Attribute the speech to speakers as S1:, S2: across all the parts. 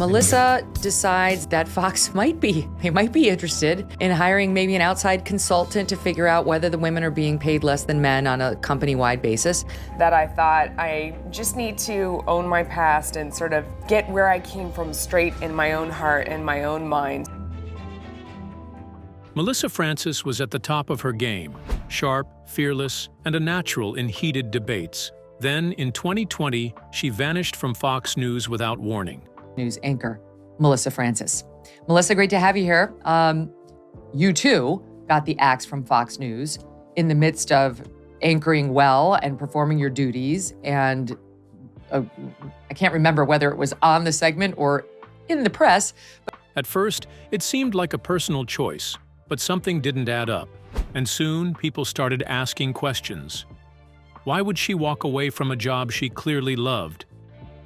S1: Melissa decides that Fox might be interested in hiring maybe an outside consultant to figure out whether the women are being paid less than men on a company-wide basis.
S2: That I thought I just need to own my past and sort of get where I came from straight in my own heart and my own mind.
S3: Melissa Francis was at the top of her game, sharp, fearless, and a natural in heated debates. Then, in 2020, she vanished from Fox News without warning.
S1: News anchor, Melissa Francis. Melissa, great to have you here. You too got the axe from Fox News in the midst of anchoring well and performing your duties. And I can't remember whether it was on the segment or in the press.
S3: At first, it seemed like a personal choice, but something didn't add up. And soon, people started asking questions. Why would she walk away from a job she clearly loved?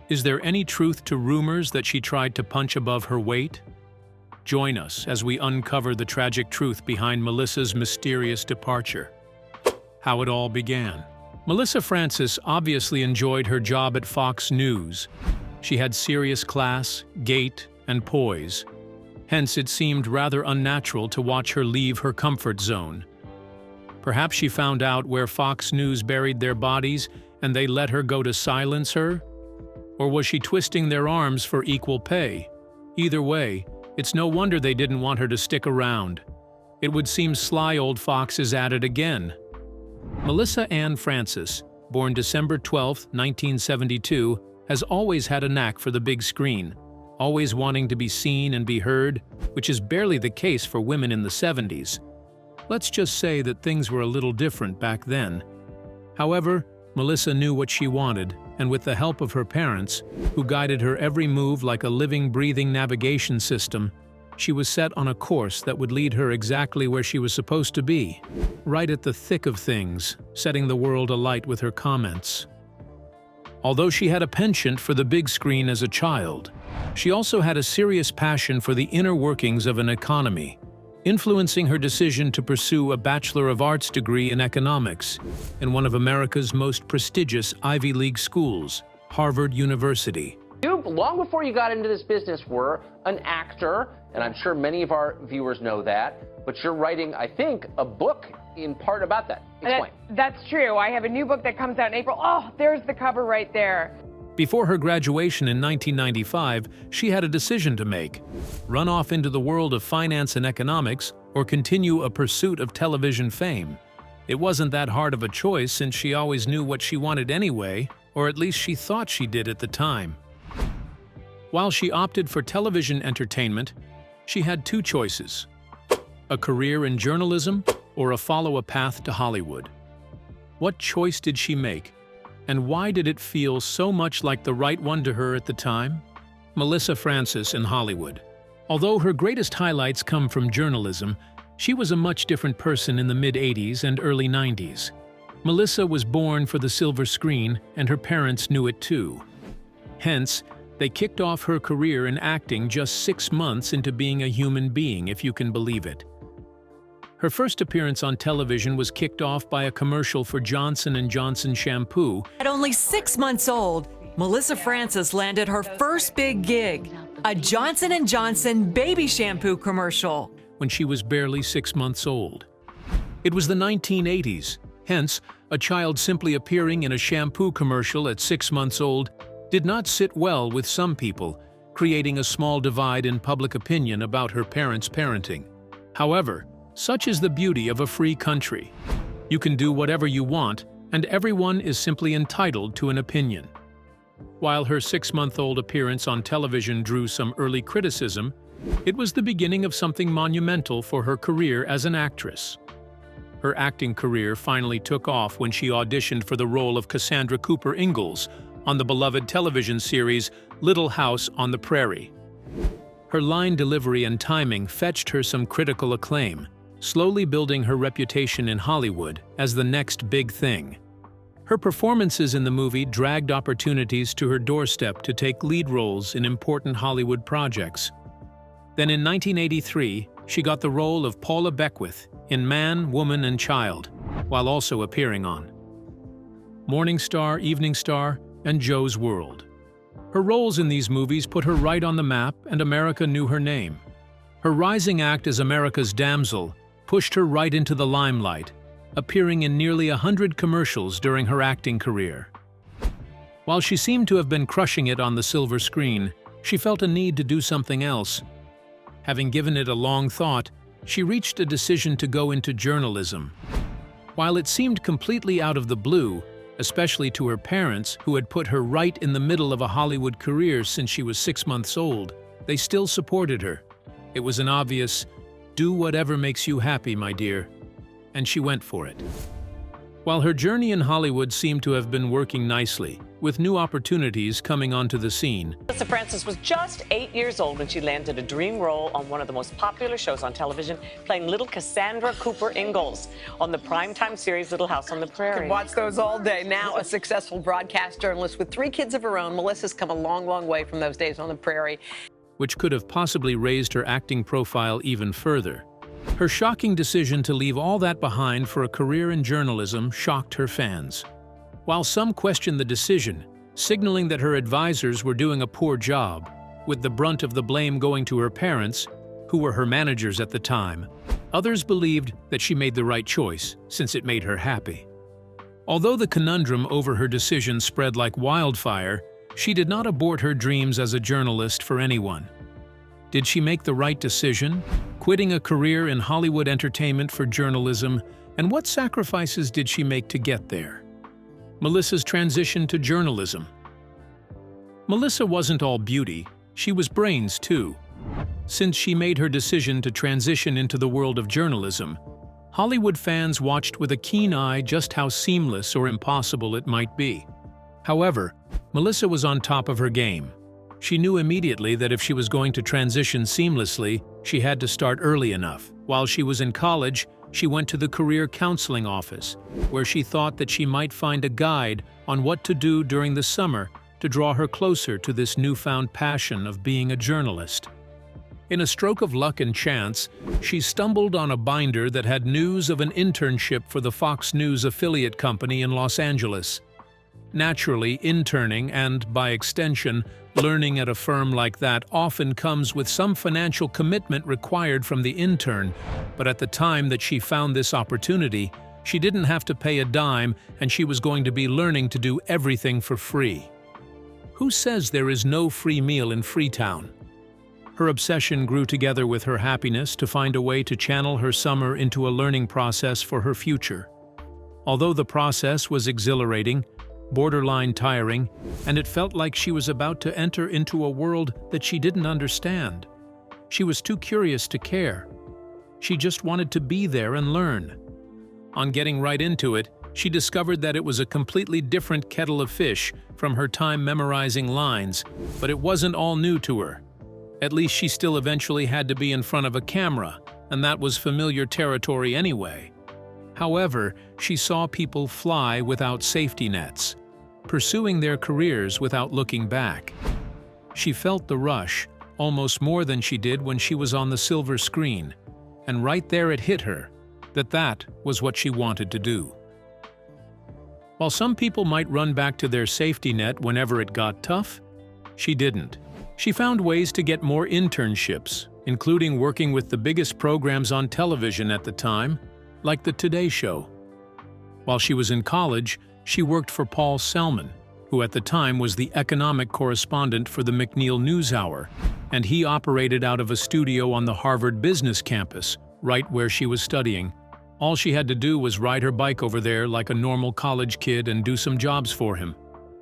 S3: Is there any truth to rumors that she tried to punch above her weight? Join us as we uncover the tragic truth behind Melissa's mysterious departure. How it all began. Melissa Francis obviously enjoyed her job at Fox News. She had serious class, gait, and poise. Hence, it seemed rather unnatural to watch her leave her comfort zone. Perhaps she found out where Fox News buried their bodies and they let her go to silence her? Or was she twisting their arms for equal pay? Either way, it's no wonder they didn't want her to stick around. It would seem sly old Fox is at it again. Melissa Ann Francis, born December 12, 1972, has always had a knack for the big screen, always wanting to be seen and be heard, which is barely the case for women in the 70s. Let's just say that things were a little different back then. However, Melissa knew what she wanted, and with the help of her parents, who guided her every move like a living, breathing navigation system, she was set on a course that would lead her exactly where she was supposed to be, right at the thick of things, setting the world alight with her comments. Although she had a penchant for the big screen as a child, she also had a serious passion for the inner workings of an economy, influencing her decision to pursue a Bachelor of Arts degree in economics in one of America's most prestigious Ivy League schools, Harvard University.
S4: You, long before you got into this business, were an actor, and I'm sure many of our viewers know that, but you're writing, I think, a book in part about that. Explain.
S2: That's true. I have a new book that comes out in April. Oh, there's the cover right there.
S3: Before her graduation in 1995, she had a decision to make: run off into the world of finance and economics or continue a pursuit of television fame. It wasn't that hard of a choice since she always knew what she wanted anyway, or at least she thought she did at the time. While she opted for television entertainment, she had two choices: a career in journalism or follow a path to Hollywood. What choice did she make? And why did it feel so much like the right one to her at the time? Melissa Francis in Hollywood. Although her greatest highlights come from journalism, she was a much different person in the mid-'80s and early '90s. Melissa was born for the silver screen, and her parents knew it too. Hence, they kicked off her career in acting just 6 months into being a human being, if you can believe it. Her first appearance on television was kicked off by a commercial for Johnson & Johnson shampoo.
S5: At only 6 months old, Melissa Francis landed her first big gig, a Johnson & Johnson baby shampoo commercial.
S3: When she was barely 6 months old. It was the 1980s, hence, a child simply appearing in a shampoo commercial at 6 months old did not sit well with some people, creating a small divide in public opinion about her parents' parenting. However, such is the beauty of a free country. You can do whatever you want, and everyone is simply entitled to an opinion. While her 6-month-old appearance on television drew some early criticism, it was the beginning of something monumental for her career as an actress. Her acting career finally took off when she auditioned for the role of Cassandra Cooper Ingalls on the beloved television series Little House on the Prairie. Her line delivery and timing fetched her some critical acclaim, slowly building her reputation in Hollywood as the next big thing. Her performances in the movie dragged opportunities to her doorstep to take lead roles in important Hollywood projects. Then in 1983, she got the role of Paula Beckwith in Man, Woman, and Child, while also appearing on Morning Star, Evening Star, and Joe's World. Her roles in these movies put her right on the map, and America knew her name. Her rising act as America's damsel pushed her right into the limelight, appearing in nearly 100 commercials during her acting career. While she seemed to have been crushing it on the silver screen, she felt a need to do something else. Having given it a long thought, she reached a decision to go into journalism. While it seemed completely out of the blue, especially to her parents who had put her right in the middle of a Hollywood career since she was 6 months old, they still supported her. It was an obvious, "Do whatever makes you happy, my dear," and she went for it. While her journey in Hollywood seemed to have been working nicely, with new opportunities coming onto the scene,
S6: Melissa Frances was just 8 years old when she landed a dream role on one of the most popular shows on television, playing little Cassandra Cooper Ingalls on the primetime series Little House on the Prairie.
S7: Could watch those all day. Now a successful broadcast journalist with 3 kids of her own, Melissa's come a long, long way from those days on the prairie.
S3: which could have possibly raised her acting profile even further. Her shocking decision to leave all that behind for a career in journalism shocked her fans. While some questioned the decision, signaling that her advisors were doing a poor job, with the brunt of the blame going to her parents, who were her managers at the time, others believed that she made the right choice since it made her happy. Although the conundrum over her decision spread like wildfire, she did not abort her dreams as a journalist for anyone. Did she make the right decision, quitting a career in Hollywood entertainment for journalism, and what sacrifices did she make to get there? Melissa's transition to journalism. Melissa wasn't all beauty, she was brains too. Since she made her decision to transition into the world of journalism, Hollywood fans watched with a keen eye just how seamless or impossible it might be. However, Melissa was on top of her game. She knew immediately that if she was going to transition seamlessly, she had to start early enough. While she was in college, she went to the career counseling office, where she thought that she might find a guide on what to do during the summer to draw her closer to this newfound passion of being a journalist. In a stroke of luck and chance, she stumbled on a binder that had news of an internship for the Fox News affiliate company in Los Angeles. Naturally, interning and, by extension, learning at a firm like that often comes with some financial commitment required from the intern, but at the time that she found this opportunity, she didn't have to pay a dime and she was going to be learning to do everything for free. Who says there is no free meal in Freetown? Her obsession grew together with her happiness to find a way to channel her summer into a learning process for her future. Although the process was exhilarating, borderline tiring, and it felt like she was about to enter into a world that she didn't understand. She was too curious to care. She just wanted to be there and learn. On getting right into it, she discovered that it was a completely different kettle of fish from her time memorizing lines, but it wasn't all new to her. At least she still eventually had to be in front of a camera, and that was familiar territory anyway. However, she saw people fly without safety nets, pursuing their careers without looking back. She felt the rush, almost more than she did when she was on the silver screen, and right there it hit her that was what she wanted to do. While some people might run back to their safety net whenever it got tough, she didn't. She found ways to get more internships, including working with the biggest programs on television at the time, like The Today Show. While she was in college, she worked for Paul Selman, who at the time was the economic correspondent for the McNeil NewsHour, and he operated out of a studio on the Harvard Business Campus, right where she was studying. All she had to do was ride her bike over there like a normal college kid and do some jobs for him.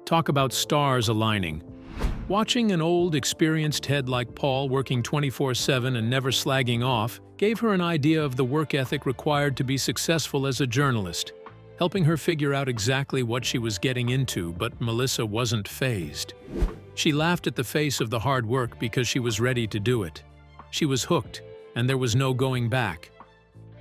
S3: Talk about stars aligning. Watching an old, experienced head like Paul working 24/7 and never slagging off gave her an idea of the work ethic required to be successful as a journalist, helping her figure out exactly what she was getting into, but Melissa wasn't fazed. She laughed at the face of the hard work because she was ready to do it. She was hooked, and there was no going back.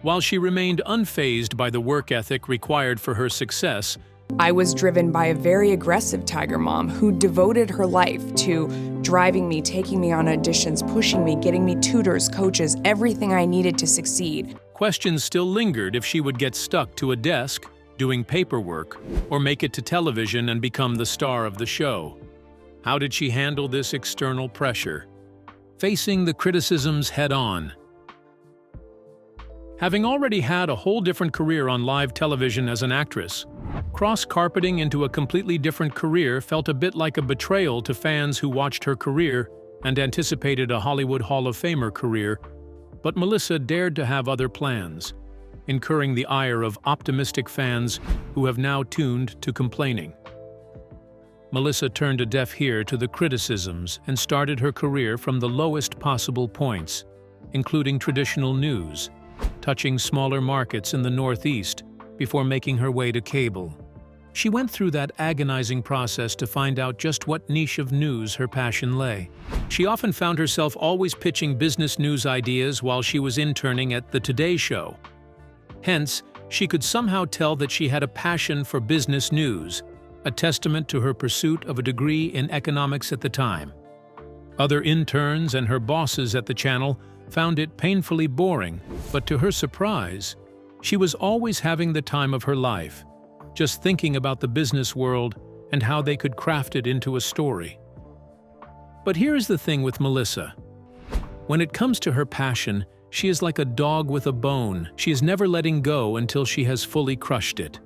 S3: While she remained unfazed by the work ethic required for her success,
S2: I was driven by a very aggressive tiger mom who devoted her life to driving me, taking me on auditions, pushing me, getting me tutors, coaches, everything I needed to succeed.
S3: questions still lingered if she would get stuck to a desk, doing paperwork, or make it to television and become the star of the show. How did she handle this external pressure? Facing the criticisms head-on. Having already had a whole different career on live television as an actress, cross-carpeting into a completely different career felt a bit like a betrayal to fans who watched her career and anticipated a Hollywood Hall of Famer career, but Melissa dared to have other plans, incurring the ire of optimistic fans who have now tuned to complaining. Melissa turned a deaf ear to the criticisms and started her career from the lowest possible points, including traditional news, touching smaller markets in the Northeast before making her way to cable. She went through that agonizing process to find out just what niche of news her passion lay. She often found herself always pitching business news ideas while she was interning at The Today Show. Hence, she could somehow tell that she had a passion for business news, a testament to her pursuit of a degree in economics at the time. Other interns and her bosses at the channel found it painfully boring, but to her surprise, she was always having the time of her life, just thinking about the business world and how they could craft it into a story. But here's the thing with Melissa. When it comes to her passion, she is like a dog with a bone. She is never letting go until she has fully crushed it.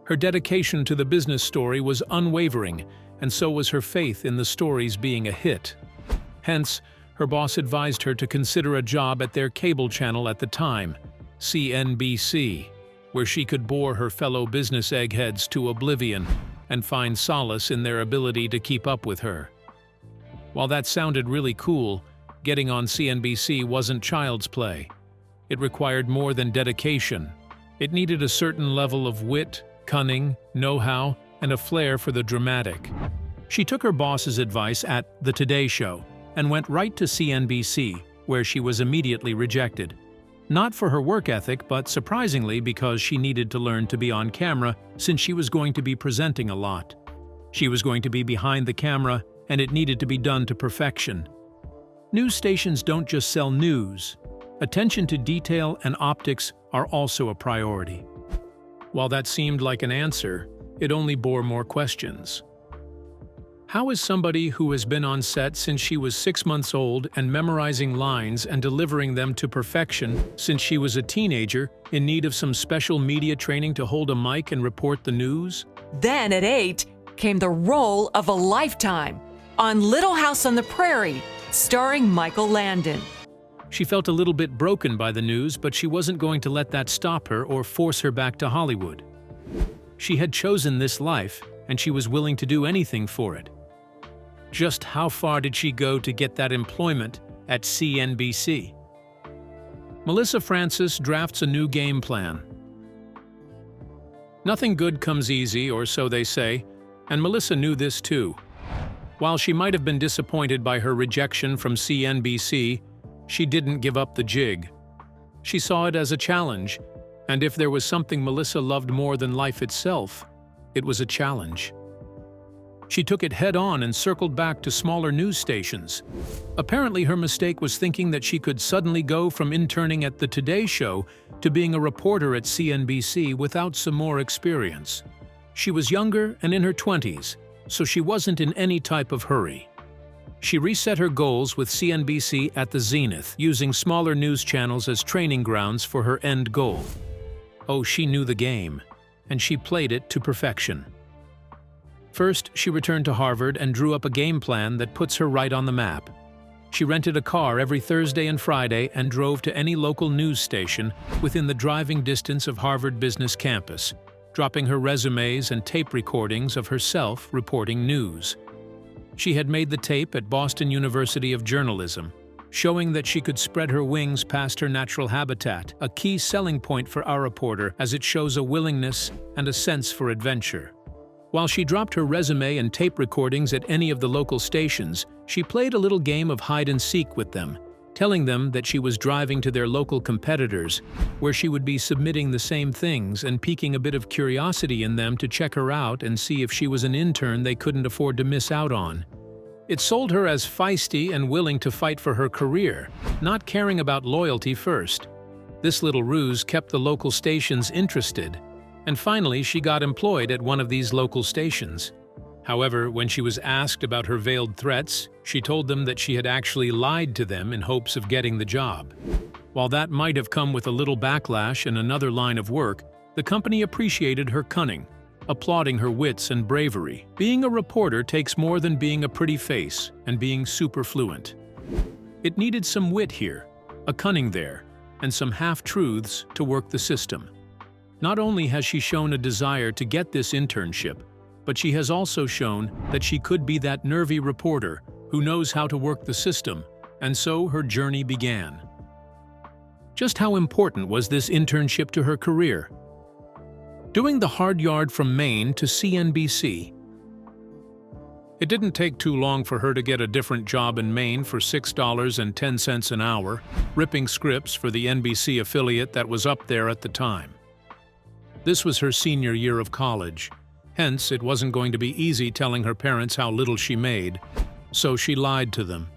S3: Her dedication to the business story was unwavering, and so was her faith in the stories being a hit. Hence, her boss advised her to consider a job at their cable channel at the time, CNBC, where she could bore her fellow business eggheads to oblivion and find solace in their ability to keep up with her. While that sounded really cool, getting on CNBC wasn't child's play. It required more than dedication. It needed a certain level of wit, cunning, know-how, and a flair for the dramatic. She took her boss's advice at The Today Show and went right to CNBC, where she was immediately rejected. Not for her work ethic, but surprisingly because she needed to learn to be on camera since she was going to be presenting a lot. She was going to be behind the camera, and it needed to be done to perfection. News stations don't just sell news. Attention to detail and optics are also a priority. While that seemed like an answer, it only bore more questions. How is somebody who has been on set since she was 6 months old and memorizing lines and delivering them to perfection since she was a teenager in need of some special media training to hold a mic and report the news?
S5: Then at 8 came the role of a lifetime on Little House on the Prairie, starring Michael Landon.
S3: She felt a little bit broken by the news, but she wasn't going to let that stop her or force her back to Hollywood. She had chosen this life, and she was willing to do anything for it. Just how far did she go to get that employment at CNBC? Melissa Francis drafts a new game plan. Nothing good comes easy, or so they say, and Melissa knew this too. While she might have been disappointed by her rejection from CNBC, she didn't give up the jig. She saw it as a challenge, and if there was something Melissa loved more than life itself, it was a challenge. She took it head-on and circled back to smaller news stations. Apparently, her mistake was thinking that she could suddenly go from interning at The Today Show to being a reporter at CNBC without some more experience. She was younger and in her 20s, so she wasn't in any type of hurry. She reset her goals with CNBC at the zenith, using smaller news channels as training grounds for her end goal. Oh, she knew the game, and she played it to perfection. First, she returned to Harvard and drew up a game plan that puts her right on the map. She rented a car every Thursday and Friday and drove to any local news station within the driving distance of Harvard Business Campus, dropping her resumes and tape recordings of herself reporting news. She had made the tape at Boston University of Journalism, showing that she could spread her wings past her natural habitat, a key selling point for our reporter as it shows a willingness and a sense for adventure. While she dropped her resume and tape recordings at any of the local stations, she played a little game of hide-and-seek with them, telling them that she was driving to their local competitors, where she would be submitting the same things and piquing a bit of curiosity in them to check her out and see if she was an intern they couldn't afford to miss out on. It sold her as feisty and willing to fight for her career, not caring about loyalty first. This little ruse kept the local stations interested, and finally she got employed at one of these local stations. However, when she was asked about her veiled threats, she told them that she had actually lied to them in hopes of getting the job. While that might have come with a little backlash and another line of work, the company appreciated her cunning, applauding her wits and bravery. Being a reporter takes more than being a pretty face and being super fluent. It needed some wit here, a cunning there, and some half-truths to work the system. Not only has she shown a desire to get this internship, but she has also shown that she could be that nervy reporter who knows how to work the system, and so her journey began. Just how important was this internship to her career? Doing the hard yard from Maine to CNBC. It didn't take too long for her to get a different job in Maine for $6.10 an hour, ripping scripts for the NBC affiliate that was up there at the time. This was her senior year of college. Hence, it wasn't going to be easy telling her parents how little she made, so she lied to them.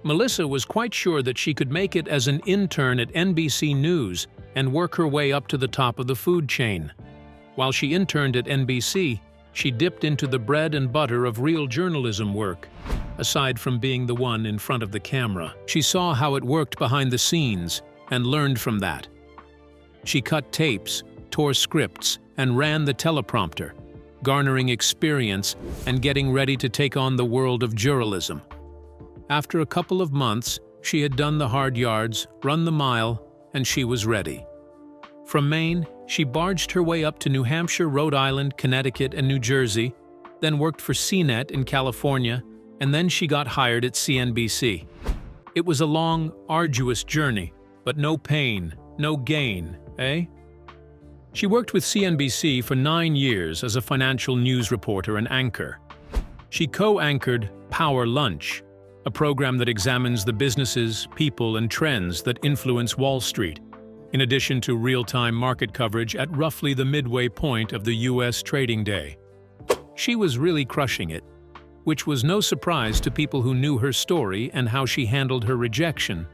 S3: Melissa was quite sure that she could make it as an intern at NBC News and work her way up to the top of the food chain. While she interned at NBC, she dipped into the bread and butter of real journalism work. Aside from being the one in front of the camera, she saw how it worked behind the scenes and learned from that. She cut tapes, tore scripts, and ran the teleprompter, garnering experience and getting ready to take on the world of journalism. After a couple of months, she had done the hard yards, run the mile, and she was ready. From Maine, she barged her way up to New Hampshire, Rhode Island, Connecticut, and New Jersey, then worked for CNET in California, and then she got hired at CNBC. It was a long, arduous journey, but no pain, no gain, eh? She worked with CNBC for 9 years as a financial news reporter and anchor. She co-anchored Power Lunch, a program that examines the businesses, people, and trends that influence Wall Street, in addition to real-time market coverage at roughly the midway point of the U.S. trading day. She was really crushing it, which was no surprise to people who knew her story and how she handled her rejection,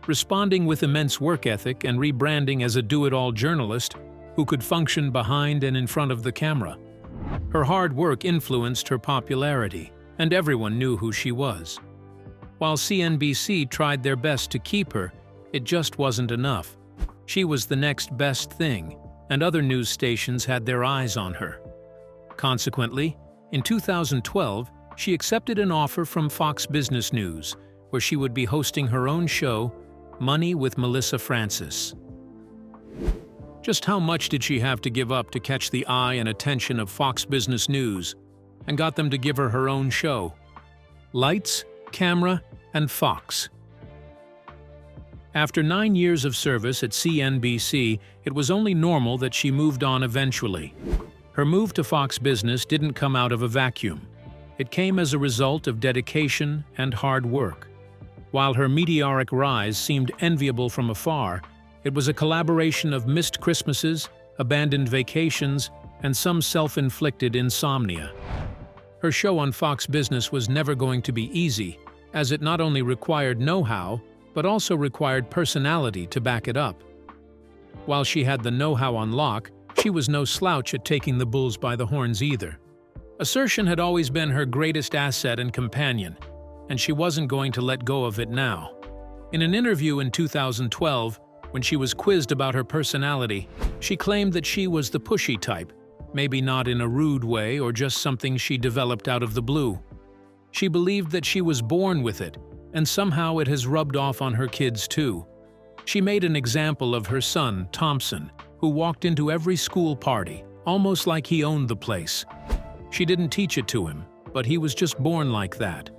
S3: responding with immense work ethic and rebranding as a do-it-all journalist who could function behind and in front of the camera. Her hard work influenced her popularity, and everyone knew who she was. While CNBC tried their best to keep her, it just wasn't enough. She was the next best thing, and other news stations had their eyes on her. Consequently, in 2012, she accepted an offer from Fox Business News, where she would be hosting her own show, Money with Melissa Francis. Just how much did she have to give up to catch the eye and attention of Fox Business News, and got them to give her her own show? Lights, camera, and Fox. After 9 years of service at CNBC, it was only normal that she moved on eventually. Her move to Fox Business didn't come out of a vacuum. It came as a result of dedication and hard work. While her meteoric rise seemed enviable from afar, it was a collaboration of missed Christmases, abandoned vacations, and some self-inflicted insomnia. Her show on Fox Business was never going to be easy, as it not only required know-how, but also required personality to back it up. While she had the know-how on lock, she was no slouch at taking the bulls by the horns either. Assertion had always been her greatest asset and companion, and she wasn't going to let go of it now. In an interview in 2012, when she was quizzed about her personality, she claimed that she was the pushy type, maybe not in a rude way or just something she developed out of the blue. She believed that she was born with it, and somehow it has rubbed off on her kids too. She made an example of her son, Thompson, who walked into every school party, almost like he owned the place. She didn't teach it to him, but he was just born like that.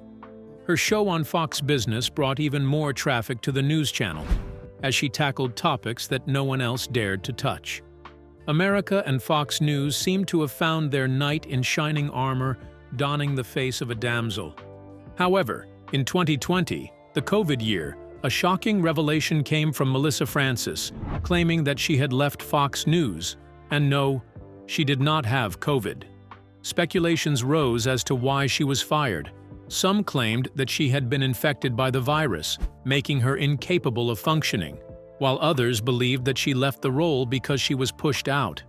S3: Her show on Fox Business brought even more traffic to the news channel, as she tackled topics that no one else dared to touch. America and Fox News seemed to have found their knight in shining armor, donning the face of a damsel. However, in 2020, the COVID year, a shocking revelation came from Melissa Francis, claiming that she had left Fox News, and no, she did not have COVID. Speculations rose as to why she was fired. Some claimed that she had been infected by the virus, making her incapable of functioning, while others believed that she left the role because she was pushed out.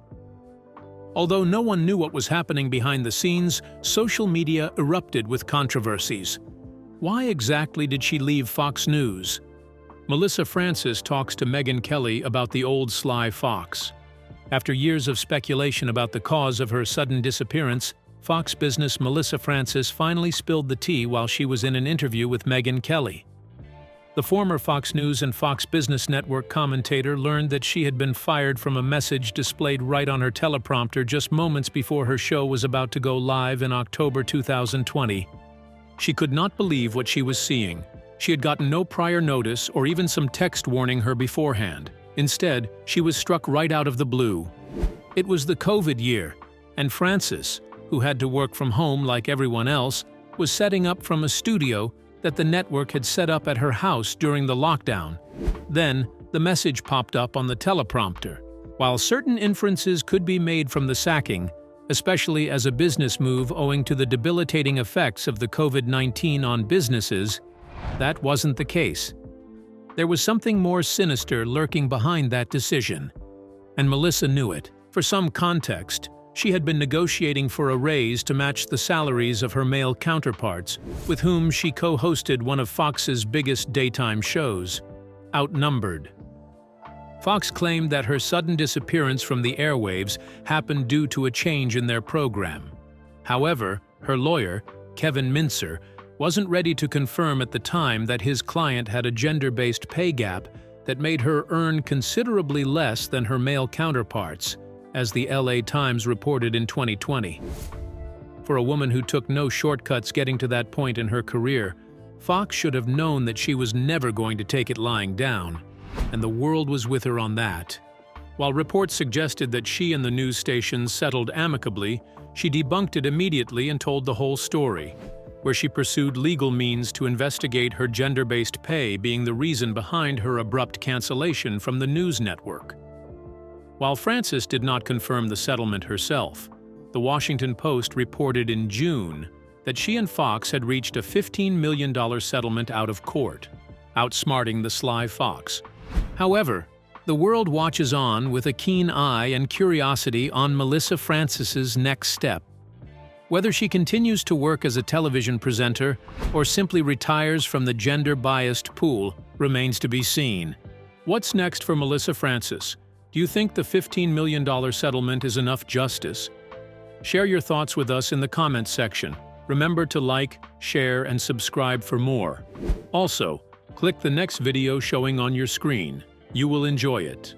S3: Although no one knew what was happening behind the scenes, social media erupted with controversies. Why exactly did she leave Fox News? Melissa Francis talks to Megyn Kelly about the old sly fox. After years of speculation about the cause of her sudden disappearance, Fox business Melissa Francis finally spilled the tea while she was in an interview with Megyn Kelly. The former Fox News and Fox Business Network commentator learned that she had been fired from a message displayed right on her teleprompter just moments before her show was about to go live in October 2020. She could not believe what she was seeing. She had gotten no prior notice or even some text warning her beforehand. Instead, she was struck right out of the blue. It was the COVID year, and Francis, who had to work from home like everyone else, was setting up from a studio that the network had set up at her house during the lockdown. Then, the message popped up on the teleprompter. While certain inferences could be made from the sacking, especially as a business move owing to the debilitating effects of the COVID-19 on businesses, that wasn't the case. There was something more sinister lurking behind that decision, and Melissa knew it. For some context, she had been negotiating for a raise to match the salaries of her male counterparts, with whom she co-hosted one of Fox's biggest daytime shows, Outnumbered. Fox claimed that her sudden disappearance from the airwaves happened due to a change in their program. However, her lawyer, Kevin Mincer, wasn't ready to confirm at the time that his client had a gender-based pay gap that made her earn considerably less than her male counterparts, as the LA Times reported in 2020. For a woman who took no shortcuts getting to that point in her career, Fox should have known that she was never going to take it lying down, and the world was with her on that. While reports suggested that she and the news station settled amicably, she debunked it immediately and told the whole story, where she pursued legal means to investigate her gender-based pay being the reason behind her abrupt cancellation from the news network. While Francis did not confirm the settlement herself, the Washington Post reported in June that she and Fox had reached a $15 million settlement out of court, outsmarting the sly Fox. However, the world watches on with a keen eye and curiosity on Melissa Francis's next step. Whether she continues to work as a television presenter or simply retires from the gender-biased pool remains to be seen. What's next for Melissa Francis? Do you think the $15 million settlement is enough justice? Share your thoughts with us in the comments section. Remember to like, share, and subscribe for more. Also, click the next video showing on your screen. You will enjoy it.